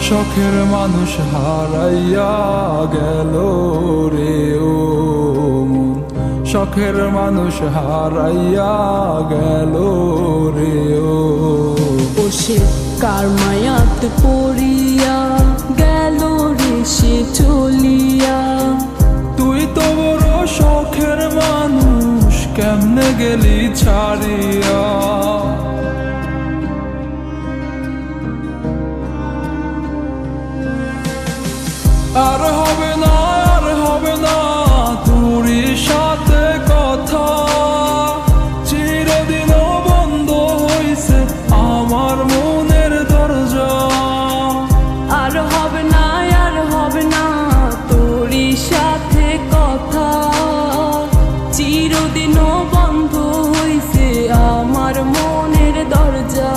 শখের মানুষ হারাইয়া গেল রে ও মন, শখের মানুষ হারাইয়া গেল রে ও। সে কার মায়াত পড়িয়া গেল রে সে চলিয়া। তুই তো বড় শখের মানুষ, কেমনে গেলি ছাড়িয়া। আর হবে না, আর হবে না তোরই সাথে কথা, চিরদিন বন্ধ হইছে আমার মনের দরজা। আর হবে না, আর হবে না তোরই সাথে কথা, চিরদিনও বন্ধ হইছে আমার মনের দরজা।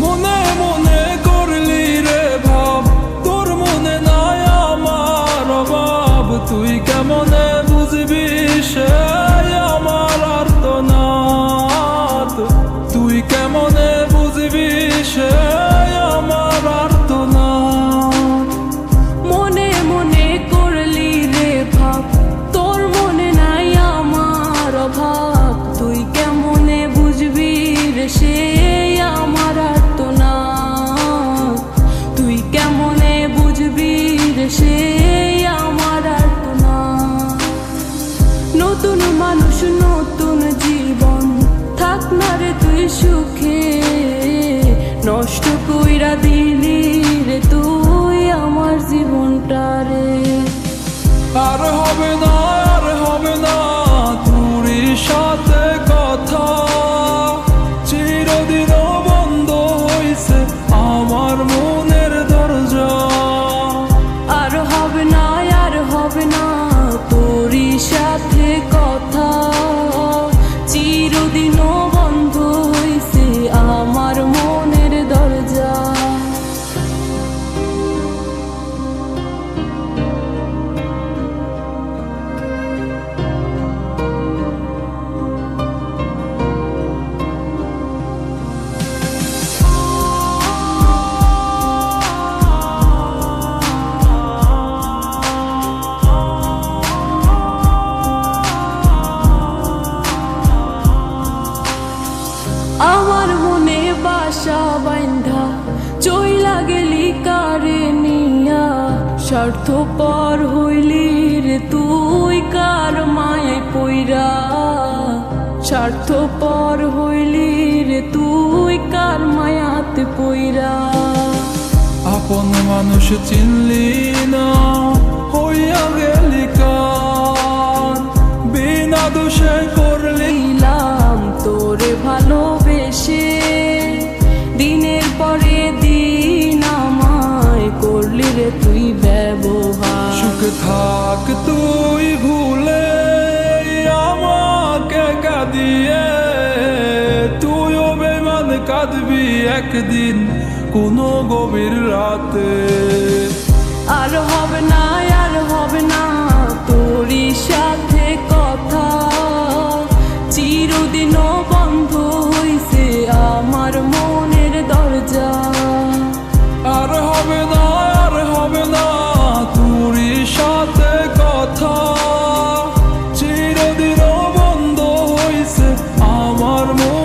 মনে মনে করলি রে ভাব, তোর মনে নাই আমার অভাব। তুই কেমনে বুঝবি সে আমার আর্তনাদ, তুই কেমনে বুঝবি সে আমার আর্তনাদ। মনে মনে করলি রে ভাব, তোর মনে নাই আমার অভাব। তুই কেমনে বুঝবি রে সে আমার আর্তনাদ, তুই কেমনে বুঝবি রে সে আমার আর্তনাদ। নতুন মানুষ নতুন জীবন, থাক না রে তুই সুখে, নষ্ট কইরা দিলি রে তুই আমার জীবনটা রে। আর হবে না, আর হবে না তোরই সাথে কথা, চিরদিন বন্ধ হইছে আমার মনের দরজা। আর হবে না, আর হবে না তোরই সাথে কথা, চিরদিনও বন্ধ হইছে আমার মনের দরজা। আমার মনে বাসা বাইন্ধা চইলা গেলি কারে নিয়া, স্বার্থপর হইলি রে তুই কার মায়ে পইরা। স্বার্থপর হইলি রে তুই কার মায়াতে পইরা। আপন মানুষ চিনলি না, হইয়া গেলি কার, বিনা দোষে করলি দিলাম তোরে ভালোবেসে, দিনের পরে দিন আমায় করলি রে তুই ব্যবহার। সুখে থাক তুই ভুলে আমাকে কাঁদিয়ে, তুইও বেমান কাঁদবি একদিন কোনো গভীর রাতে। আর হবে না, আর হবে না তোরই সাথে কথা, চিরদিনও বন্ধ হইছে আমার মনের দরজা। আর হবে না, আর হবে না তোরই সাথে কথা, চিরদিন বন্ধ হইছে আমার মন।